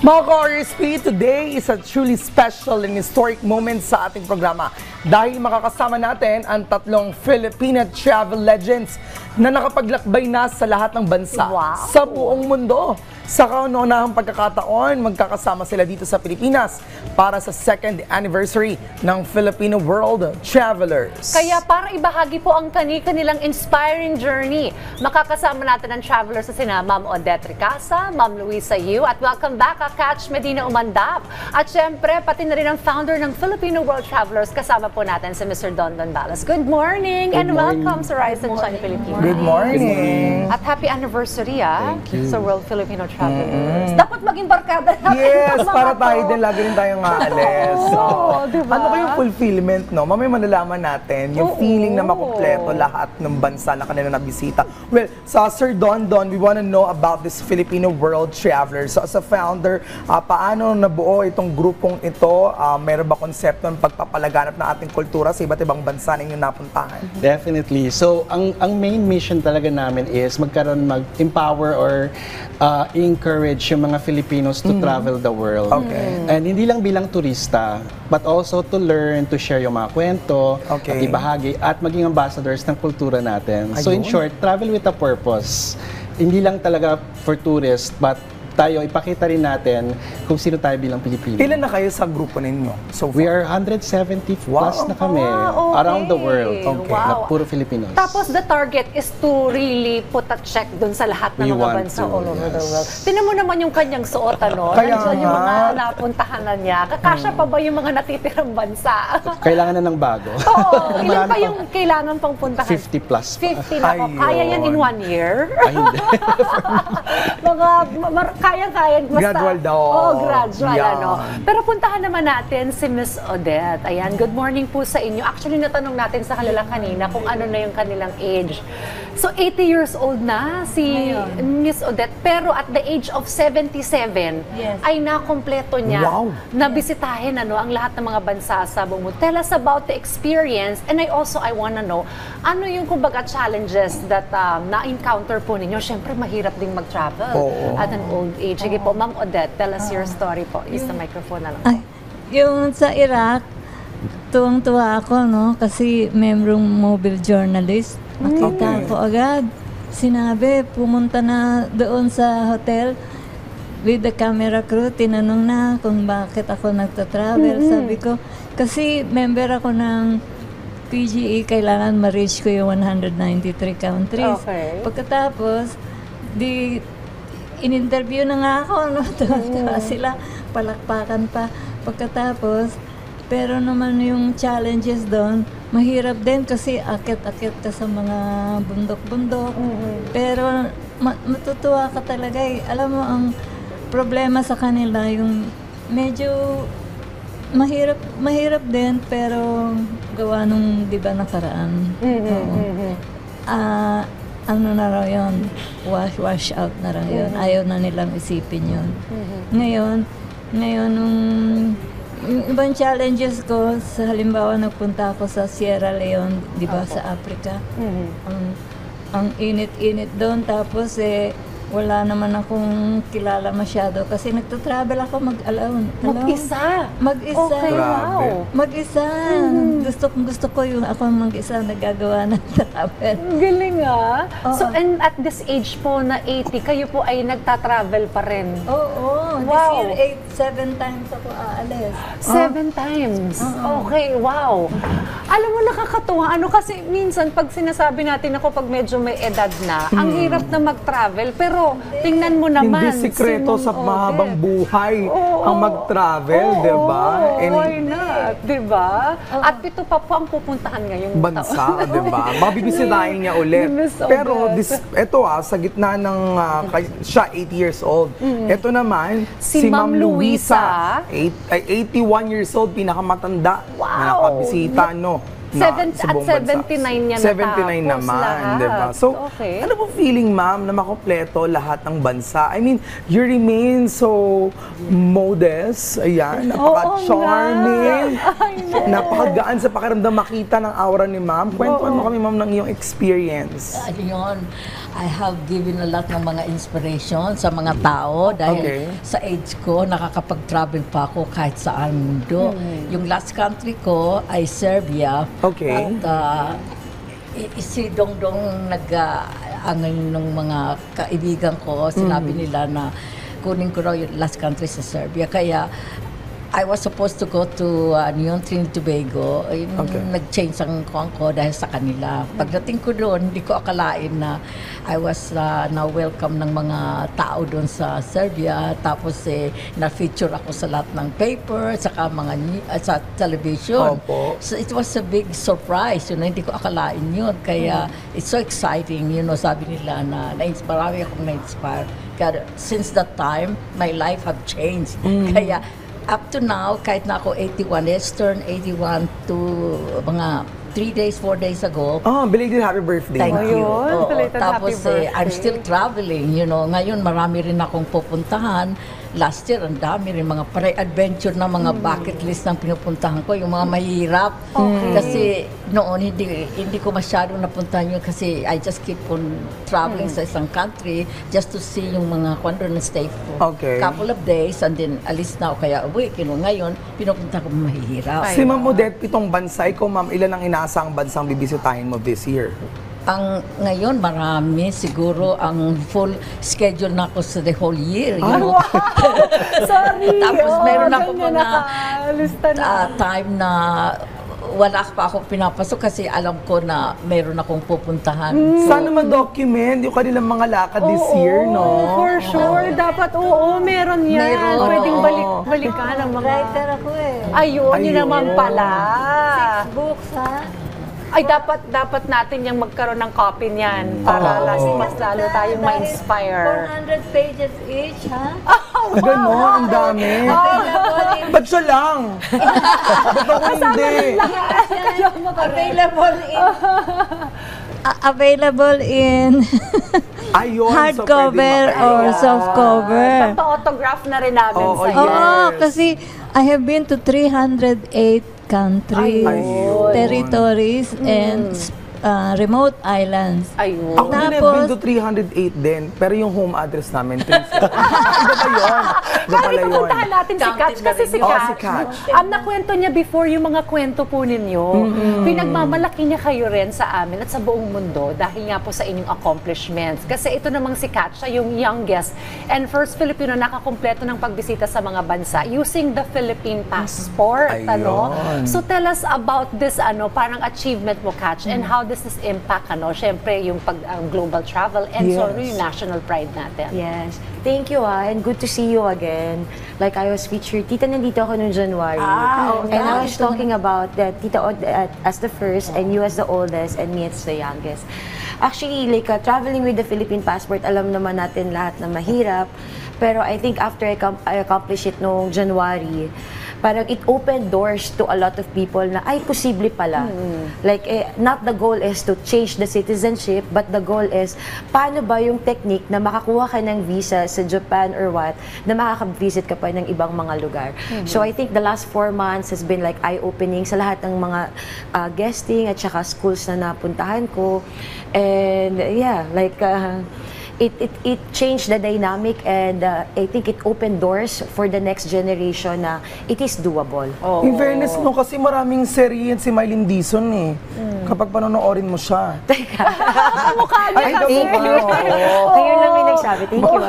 Mga ka-RSP, today is a truly special and historic moment sa ating programa dahil makakasama natin ang tatlong Filipina travel legends na nakapaglakbay na sa lahat ng bansa sa buong mundo. Sa kauna-unahang pagkakataon, magkakasama sila dito sa Pilipinas para sa second anniversary ng Filipino World Travelers. Kaya para ibahagi po ang kanilang inspiring journey, makakasama natin ang travelers sa sina Ma'am Odette Ricasa, Ma'am Luisa Yu, at welcome back Catch Medina Umandap. At syempre, pati na rin ang founder ng Filipino World Travelers, kasama po natin si Mr. Don Balas. Good morning and welcome sa Rise and Shine Pilipinas. Good morning. At happy anniversary sa World Filipino Travelers. Dapat maging barkada natin. Yes, para tayo din, lagi rin tayong aalis. Diba? Ano kayong fulfillment, no? Mamaya manalaman natin yung feeling na makumpleto lahat ng bansa na kanila nabisita. Well, sa Sir Don, we want to know about this Filipino World Travelers. So as a founder, paano nabuo itong grupong ito? Meron ba konsepto ng pagpapalaganap ng ating kultura sa iba't ibang bansa na inyong napuntahan? Definitely. So, ang main mission talaga namin is mag-empower or encourage yung mga Filipinos to travel the world. Okay. And hindi lang bilang turista, but also to learn, to share yung mga kwento, at ibahagi, at maging ambassadors ng kultura natin. So, in short, travel with a purpose. Hindi lang talaga for tourists, but tayo, ipakita rin natin kung sino tayo bilang Pilipino. Ilan na kayo sa grupo ninyo so far? We are 170 plus na kami around the world. Na puro Filipinos. Tapos the target is to really put a check dun sa lahat ng mga bansa all over the world. Tinan mo naman yung kanyang suot, ano? Kaya Nandiyan yung mga napuntahan na niya. Kakasya pa ba yung mga natitirang bansa? Kailangan na ng bago. Oo. Ilan pa yung kailangan pang puntahan? 50 plus. 50 na ako. Kaya yan in 1 year? Ay, hindi. Kaya-kaya. Gradual daw. Oo, gradual. Ano. Pero puntahan naman natin si Miss Odette. Ayan, good morning po sa inyo. Actually, natanong natin sa kanila kanina kung ano na yung kanilang age. So, 80 years old na si Miss Odette. Pero at the age of 77, ay nakompleto niya na bisitahin ang lahat ng mga bansa sa buong mundo. Tell us about the experience. And I wanna know, ano yung kumbaga challenges that na-encounter po ninyo? Siyempre, mahirap ding mag-travel at an old age. Sige po, Ma'am Odette, tell us your story po. Use the microphone na lang po. Yung sa Iraq, tuwang-tuwa ako, no? Kasi membrong mobile journalist. Makita ko agad. Sinabi, pumunta na doon sa hotel with the camera crew. Tinanong na kung bakit ako nagta-travel. Sabi ko, kasi member ako ng PGE, kailangan ma-reach ko yung 193 countries. Pagkatapos, in-interview na nga ako, no? Tuwa sila, palakpakan pa. Pagkatapos, pero naman yung challenges doon, mahirap din kasi akit-akit ka sa mga bundok-bundok. Pero matutuwa ka talaga eh. Alam mo, ang problema sa kanila, yung medyo mahirap din, pero gawa nung, di ba, nakaraan. Ano na raw yun, wash out na raw yun. Ayaw na nilang isipin yun. Ngayon, nung yung ibang challenges ko, sa halimbawa nagpunta ako sa Sierra Leone, di ba, sa Africa. Ang init-init doon, tapos wala naman akong kilala masyado kasi nagto-travel ako mag-alone. Mag-isa? Mag-isa. Okay, wow. Mag-isa. Gusto ko yung ako mag-isa nagagawa ng travel. Galing So, and at this age po na 80, kayo po ay nagta-travel pa rin? Oo. Wow. This year, 7 times ako aalis. 7 times? Okay, wow. Alam mo, nakakatuwa. Kasi minsan, pag sinasabi natin ako pag medyo may edad na, ang hirap na mag-travel, pero tingnan mo naman. Hindi sikreto sa mahabang buhay ang mag-travel, di ba? Why not? Di ba? At ito pa po ang pupuntahan ngayong bansa, di ba? Mabibisitahin niya ulit. Pero ito sa gitna ng siya 80 years old. Ito naman, si Ma'am Luisa, 81 years old, pinakamatanda na nakabisita, no? sa buong bansa. 79 niya 79 natapos naman, lahat. di ba? So, Okay. ano po feeling, ma'am, na makompleto lahat ng bansa? I mean, you remain so modest, ayan, napaka-charming, napakagaan sa pakiramdam makita ng aura ni ma'am. Kwentuhan mo kami, ma'am, ng iyong experience. Ano yun, I have given a lot ng mga inspiration sa mga tao dahil sa age ko, nakakapag-travel pa ako kahit saan mundo. Yung last country ko ay Serbia. Okay. At si Dongdong nag-angin ng mga kaibigan ko, sinabi nila na kunin ko raw yung last country sa Serbia. Kaya I was supposed to go to Trinidad and Tobago. Nag-change ang kuwang ko dahil sa kanila. Pagdating ko doon, hindi ko akalain na I was na-welcome ng mga tao doon sa Serbia. Tapos na-feature ako sa lahat ng paper, saka mga sa television. Opo. So it was a big surprise. Hindi ko akalain yun. Kaya it's so exciting. Sabi nila na marami akong na-inspire. Kaya since that time, my life have changed. Kaya up to now, kahit na ako 81, turn 81 to mga 3 days, 4 days ago. Oh, belated happy birthday. Thank you. Ayun, belated Tapos happy birthday. I'm still traveling, Ngayon marami rin akong pupuntahan. Last year, ang dami rin mga pre-adventure na mga bucket list ng pinupuntahan ko, yung mga mahirap. Kasi noon, hindi ko masyadong napuntahan yun kasi I just keep on traveling sa isang country just to see yung mga kwando na stay for couple of days and then alis na ako kaya uwi. Ngayon, pinupunta ko mahihirap. Si Ma'am Odette, pitong bansa. Ikaw, ma'am, ilan ang inaasang bansang bibisitahin mo this year? Ang ngayon marami siguro ang full schedule na ako sa the whole year. Sorry. Tapos meron ako ganyan, mga nakalista na. time na wala pa ako pinapasok kasi alam ko na meron akong pupuntahan. Sana ma-document yung kanilang mga lakad this year, no? For sure. Dapat, meron yan. Meron. Pwedeng balikan ang mga... Writer ako eh. Ayun, yun naman pala. 6 books, ha? Ay, dapat natin yung magkaroon ng copy niyan para mas lalo tayong ma-inspire. 400 pages each, ha? Gano'n, ang dami. Ba't siya lang? Ba't ako hindi? Available in Ayun, hardcover so pwede or softcover. Autograph na rin namin Oo, sa yes. Oo, kasi I have been to 308 countries, Ayun. territories, and remote islands. Ayun. Ako din have Tapos- been to 308 din, pero yung home address namin, 37. Iba pa yun. Iba pala yun. Puntahan natin si Catch kasi si Oo, Catch, si Catch. nakwento niya before yung mga kwento po ninyo. Pinagmamalaki niya kayo rin sa amin at sa buong mundo dahil nga po sa inyong accomplishments. Kasi ito namang si Catch, siya yung youngest and first Filipino nakakumpleto ng pagbisita sa mga bansa using the Philippine passport. Ayun. So tell us about this parang achievement mo, Catch, and how does this impact syempre yung global travel and Yes. yung national pride natin. Yes. Thank you, and good to see you again. Like I was featured, Tita, nandito ako noong January. And I was talking about that Tita Odette as the first, and you as the oldest, and me as the youngest. Actually, like traveling with the Philippine passport, alam naman natin lahat na mahirap. Pero I think after I accomplished it noong January, parang it opened doors to a lot of people na ay posible pala. Like not the goal is to change the citizenship, but the goal is paano ba yung technique na makakuha ka ng visa sa Japan or what na makaka-visit ka pa ng ibang mga lugar. So I think the last 4 months has been like eye-opening sa lahat ng mga guesting at saka schools na napuntahan ko. And yeah, like it changed the dynamic, and I think it opened doors for the next generation na it is doable. In fairness, no, kasi maraming serye si Mylene Dizon eh. Kapag panonoodin mo siya. Mukha niya Ay, kasi. thank you. Ngayon lang may nagsabi. Thank you.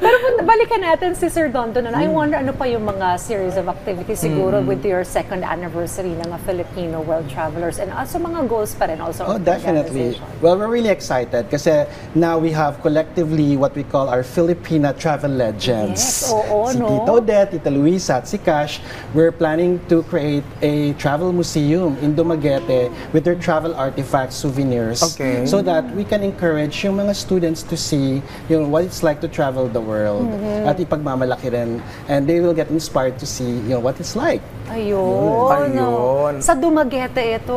Pero balikan natin si Sir Dondon. I wonder ano pa yung mga series of activities siguro with your second anniversary ng Filipino World Travelers and also mga goals pa rin also. Oh, of the definitely. organization. Well, we're really excited kasi now we have collectively what we call our Filipina travel legends. Yes, oo, si no? Tita Odette, Tita Luisa, at si Cash. We're planning to create a travel museum in Dumaguete with their travel artifacts, souvenirs, Okay. so that we can encourage yung mga students to see what it's like to travel the world at ipagmamalaki rin, and they will get inspired to see what it's like. Ayun. Sa Dumaguete ito.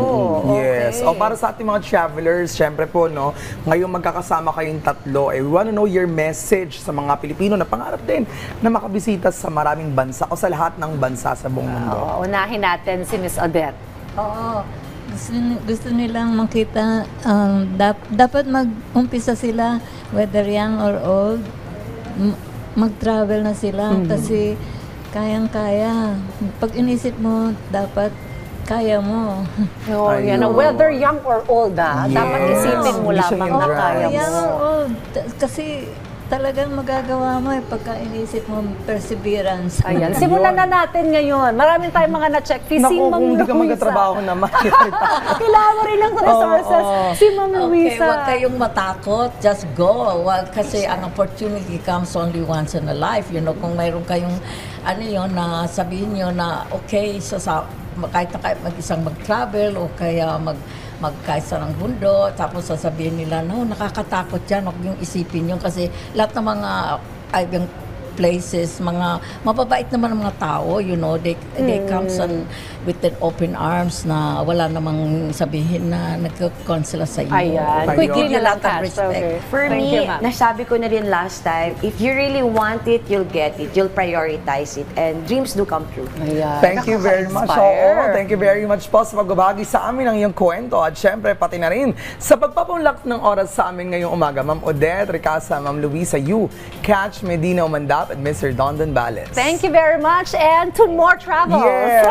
Yes. Okay. O para sa ating mga travelers, syempre po, no, ngayong magkakasama kayong tatlo, we wanna know your message sa mga Pilipino na pangarap din na makabisita sa maraming bansa o sa lahat ng bansa sa buong mundo. Unahin natin si Miss Odette. Oo. Gusto nilang makita, dapat mag-umpisa sila, whether young or old, mag-travel na sila kasi kayang-kaya. Pag inisip mo, dapat kaya mo. Yan, whether young or old, dapat isipin mo Hindi siya lamang yung na drive. kaya mo. Young or old, kasi talagang magagawa mo pagka inisip mo perseverance. Ayan, simulan na natin ngayon. Maraming tayong mga na-check. Si Naku, Ma'am kung hindi ka Luisa. magkatrabaho naman. Kailangan mo rin ng resources. Si Ma'am Okay, Luisa. huwag kayong matakot. Just go. Kasi ang opportunity comes only once in a life. You know, kung mayroon kayong, na sabihin nyo na, okay, so kahit na kahit mag-isang mag-travel o kaya magkaisa ng bundo, tapos sasabihin nila, no, nakakatakot yan, huwag yung isipin yun kasi lahat ng mga yung places, mga mababait naman ng mga tao, they comes with an open arms na wala namang sabihin na nagkakon sila sa inyo. Ayan. Quickly Ayun. na lang Catch, respect. okay. For Thank me, you, ma'am. nasabi ko na rin last time, if you really want it, you'll get it. You'll prioritize it. And dreams do come true. Ayan. Thank you very much. Oo, thank you very much po sa pagbabahagi sa amin ng iyong kwento at syempre pati na rin sa pagpapaunlak ng oras sa amin ngayong umaga. Ma'am Odette Ricasa, Ma'am Luisa Yu, Catch Medina Umandap at Mr. Dondon Bales. Thank you very much and to more travels. Yes!